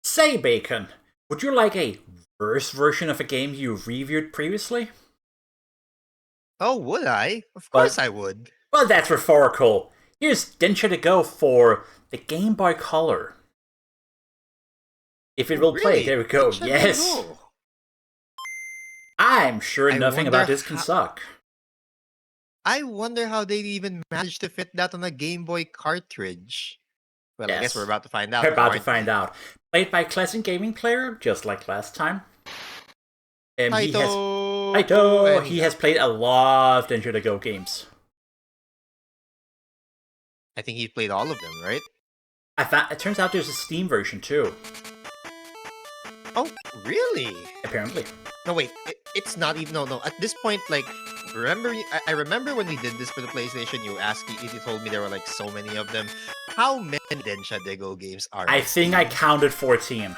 Say, Bacon, would you like a worse version of a game you reviewed previously? Oh, would I? Of course But, I would. well, that's rhetorical. Here's Densha to go for the Game Boy Color. If it Oh, will play, there really? we go. Then should they Yes! go? I'm sure I nothing wonder about this can how. suck. I wonder how they even managed to fit that on a Game Boy cartridge. Well, I guess we're Yes. about to find We're out now, about to aren't find we? out. Played by Classic Gaming Player, just like last time. He has Taito, Taito. and He has played a lot of Densha to Go games. I think he played all of them, right? It turns out there's a Steam version too. Oh, really? Apparently. No, wait. It's not even. No. At this point, like, remember? I remember when we did this for the PlayStation. You told me there were like so many of them. How many Densha Dego games are I on think I Steam? counted 14.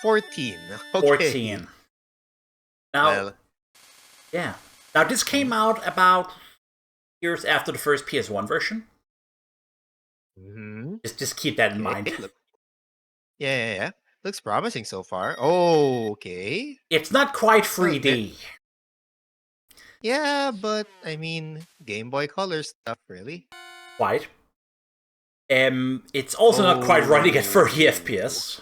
14. Okay. 14. Now, Well, yeah. Now, this mhm, came out about years after the first PS1 version. mhm, Just keep that in okay. mind. Look, yeah. Looks promising so far. Oh, okay. It's not quite Well, 3D. yeah, but I mean, Game Boy Color stuff, really. Quite. It's also not quite running at 30 Oh, FPS.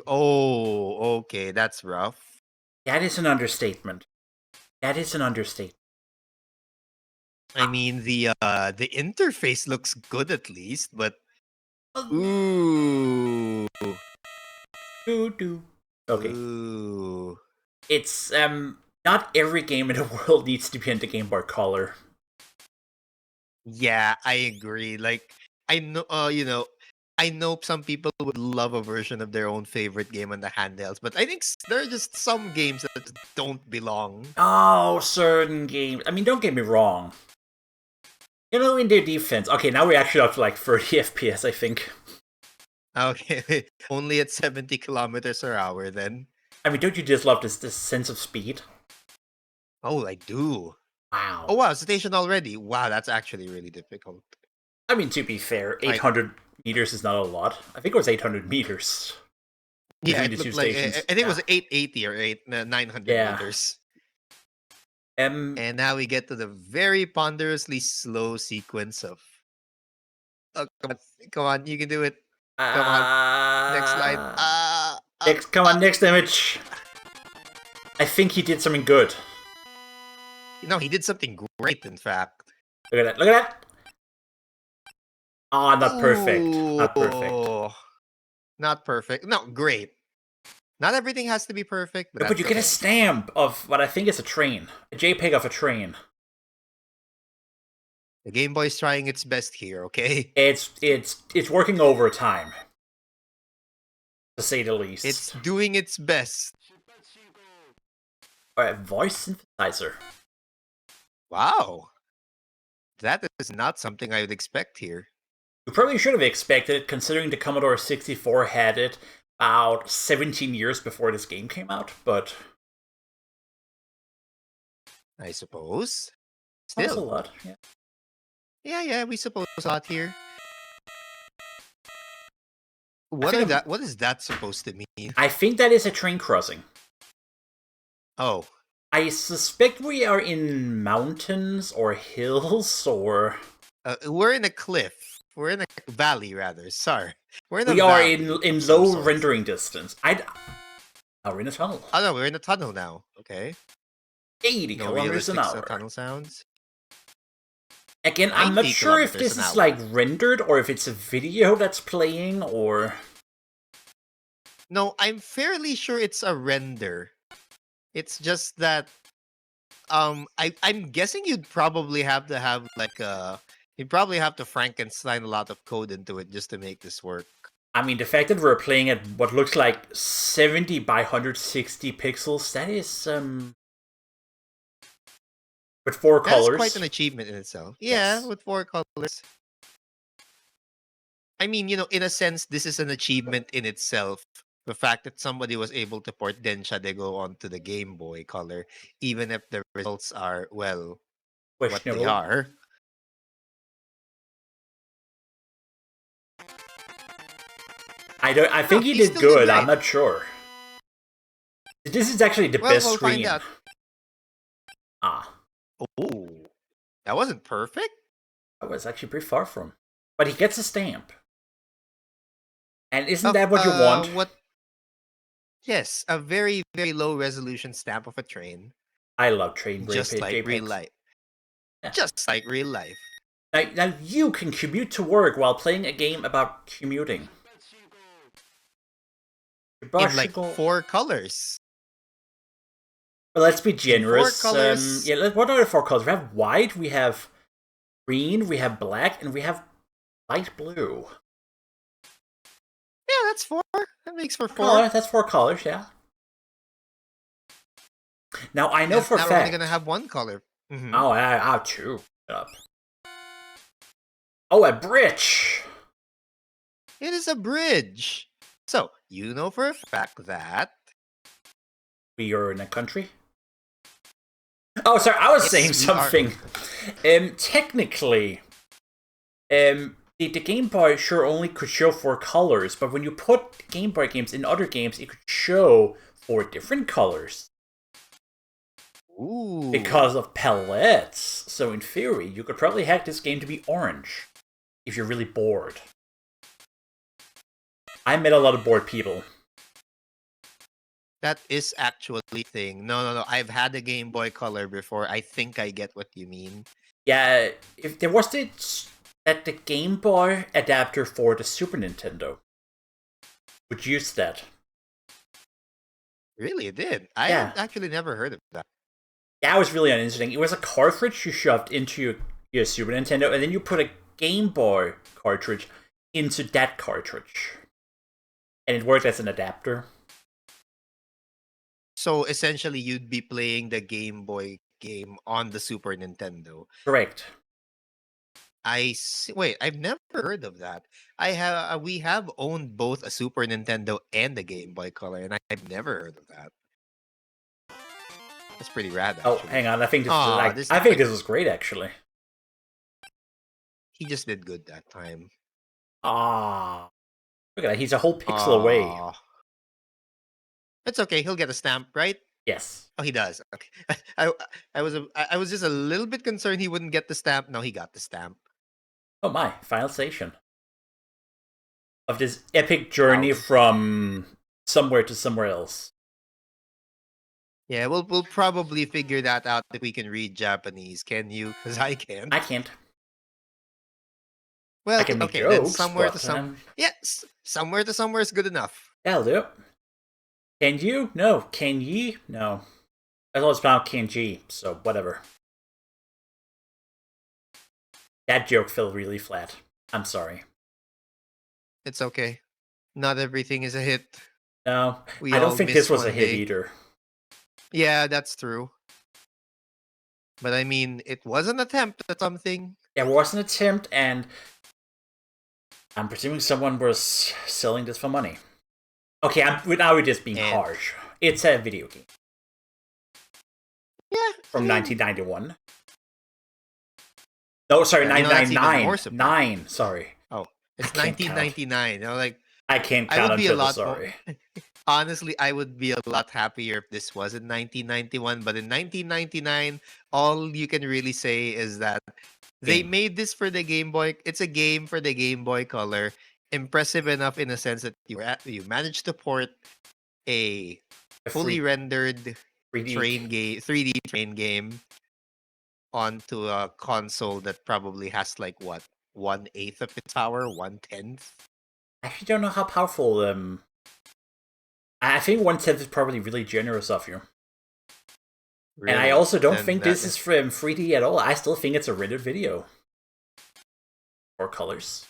oh, okay. That's rough. That is an understatement. That is an understatement. I mean, the interface looks good at least, but Uh, ooh, do. Okay. ooh. It's, not every game in the world needs to be in the Game Boy Color. Yeah, I agree. Like, I know, I know some people would love a version of their own favorite game on the handhelds, but I think there are just some games that just don't belong. Oh, certain games. I mean, don't get me wrong. In their defense. Okay, now we're actually up to like 30 FPS, I think. Okay, only at 70 kilometers per hour then. I mean, don't you just love this sense of speed? Oh, I do. Oh Wow. wow, station already. Wow, that's actually really difficult. I mean, to be fair, I 800 meters is not a lot. I think it was 800 meters Yeah, between it the two looked like stations. I think it Yeah. was 880 or 900 Yeah. meters. Um, And now we get to the very ponderously slow sequence of. Oh, come on, you can do it. Come on, next slide. uh, come on, next image. I think he did something good. No, he did something great. In fact. Look at that. Look at that. Ah, not perfect. Not perfect. Oh, not perfect. No, great. Not everything has to be perfect, but But that's you get a okay. stamp of what I think is a train. A JPEG of a train. The Game Boy's trying its best here, okay? It's working overtime, to say the It's least. doing its best. Voice synthesizer. Wow. That is not something I would expect here. You probably should have expected it, considering the Commodore 64 had it about 17 years before this game came out, but I suppose. that was a Still. lot. Yeah. Yeah, we suppose a lot here. I think What is that supposed to mean? I think that is a train crossing. Oh. I suspect we are in mountains or hills, or We're in a cliff. We're in a valley, rather. Sorry. We're in a we are valley in of some low sort. rendering distance. Oh, we're in a tunnel. Oh no, we're in a tunnel now. Okay. 80 No kilometers an realistic hour. tunnel sounds. Again, I'm not 90 sure if kilometers this an is hour. like rendered or if it's a video that's playing or. No, I'm fairly sure it's a render. It's just that I'm guessing you'd probably have to have you'd probably have to Frankenstein a lot of code into it just to make this work. I mean, the fact that we're playing at what looks like 70 by 160 pixels, that is, with four That's colors. quite an achievement in itself. Yeah, Yes. with 4 colors. I mean, in a sense, this is an achievement in itself. The fact that somebody was able to port Densha Dego onto the Game Boy Color, even if the results are, well, what they Questionable. are. I think he he did still did good. I'm right. not sure. This is actually the Well, best we'll screen. find out. Ah, Oh, that wasn't perfect. I was actually pretty far from. But he gets a stamp. And isn't Of that what you want? what? Yes, a very very low resolution stamp of a train, I love train just like real JPEGs. life. Yeah. Just like real life. Now you can commute to work while playing a game about commuting. In like 4 colors. Well, let's be In 4 generous. colors. Yeah, what are the 4 colors? We have white, we have green, we have black, and we have light blue. Yeah, that's 4. That makes for 4. Color, that's 4 colors, yeah. Now, I know And for a now fact... we're only gonna have 1 color. Oh, I have 2. Shut up. Oh, a bridge! It is a bridge. So, you know for a fact that... We are in a country? Oh, sorry, I was saying something. Technically, the Game Boy sure only could show 4 colors, but when you put Game Boy games in other games, it could show 4 different colors. Ooh. Because of palettes. So in theory, you could probably hack this game to be orange. If you're really bored. I met a lot of bored people. That is actually a thing. No. I've had a Game Boy Color before. I think I get what you mean. Yeah, if there was the Game Boy adapter for the Super Nintendo would use that. Really, it did. I actually never heard of that. Yeah, it was really uninteresting. It was a cartridge you shoved into your Super Nintendo, and then you put a Game Boy cartridge into that cartridge. And it worked as an adapter. So essentially, you'd be playing the Game Boy game on the Super Nintendo. Correct. I see. Wait, I've never heard of that. We have owned both a Super Nintendo and a Game Boy Color, and I've never heard of that. That's pretty rad, actually. Oh, hang on. I think this was great, actually. He just did good that time. Ah, look at that. He's a whole pixel away. It's okay. He'll get a stamp, right? Yes. Oh, he does. Okay. I was just a little bit concerned he wouldn't get the stamp. No, he got the stamp. Oh my! Final station of this epic journey from somewhere to somewhere else. Yeah, we'll probably figure that out if we can read Japanese. Can you? Because I can't. I can't. Well, I can make okay, jokes, then somewhere but, to some. Yes, somewhere to somewhere is good enough. That'll do. Can you? No. Can ye? No. I thought it's about kanji, so whatever. That joke fell really flat. I'm sorry. It's okay. Not everything is a hit. No, I don't think this was a hit either. Yeah, that's true. But I mean, it was an attempt at something. It was an attempt, and I'm presuming someone was selling this for money. Okay, now we're just being harsh. It's a video game. Yeah. From 1991. No, sorry, 1999. 9, sorry. Oh, it's 1999. I can't count. I would be a lot sorry. Honestly, I would be a lot happier if this was in 1991. But in 1999, all you can really say is that they made this for the Game Boy. It's a game for the Game Boy Color. Impressive enough in a sense that you managed to port a fully rendered 3D train game onto a console that probably has like what 1/8 of its power, 1/10. I actually don't know how powerful. I think 1/10 is probably really generous of you. Really? And I also don't think this is from 3D at all. I still think it's a rendered video. Or colors.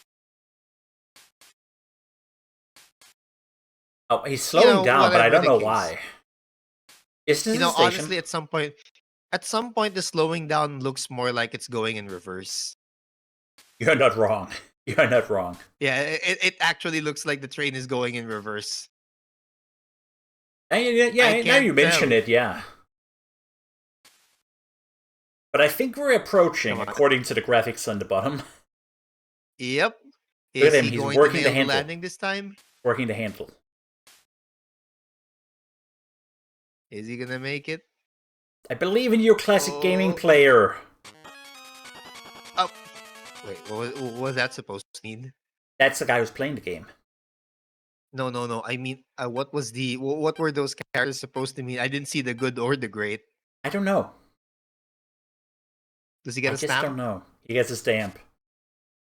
Oh, he's slowing down, but I don't know why. Is this honestly, at some point, the slowing down looks more like it's going in reverse. You're not wrong. You're not wrong. Yeah, it actually looks like the train is going in reverse. Yeah, now you mention it, yeah. But I think we're approaching, according to the graphics on the bottom. Yep. Look at him, he's working the handle. Landing this time? working the handle. Is he gonna make it? I believe in you, classic gaming player. Oh, wait, what was that supposed to mean? That's the guy who's playing the game. No. I mean, what were those characters supposed to mean? I didn't see the good or the great. I don't know. Does he get a stamp? I just don't know. He gets a stamp.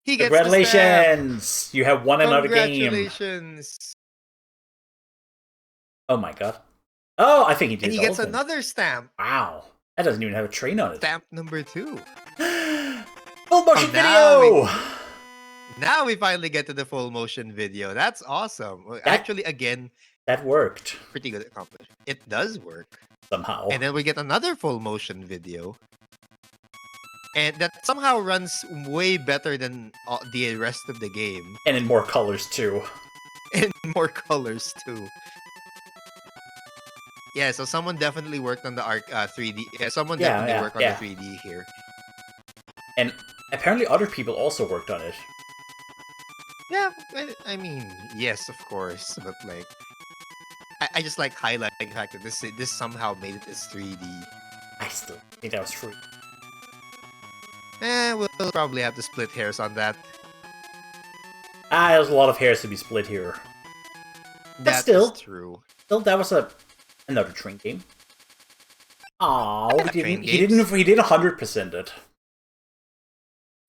He gets Congratulations! The stamp. You have won another game. Congratulations! Oh my god. Oh, I think he did. And he gets another stamp. Wow. That doesn't even have a train on it. Stamp number 2. Full motion video! Now we finally get to the full motion video. That's awesome. Actually, again, that worked. Pretty good accomplishment. It does work. Somehow. And then we get another full motion video. And that somehow runs way better than the rest of the game. And in more colors, too. In more colors, too. Yeah, so someone definitely worked on the 3D. Yeah, someone definitely worked on the 3D here. And apparently other people also worked on it. Yeah, I mean, yes, of course. But, like, I just like highlighting the fact that this somehow made it as 3D. I still think that was free. We'll probably have to split hairs on that. There's a lot of hairs to be split here. But still, true. Still, that was another train game. He didn't 100% it.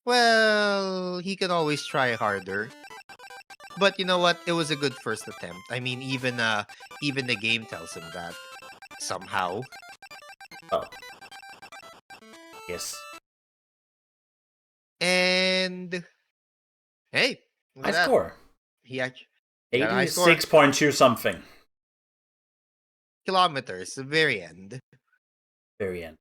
Well, he can always try harder. But you know what? It was a good first attempt. I mean, even the game tells him that somehow. Oh. Yes. And hey, high score. He actually 86.2 something. Kilometers, the very end. Very end.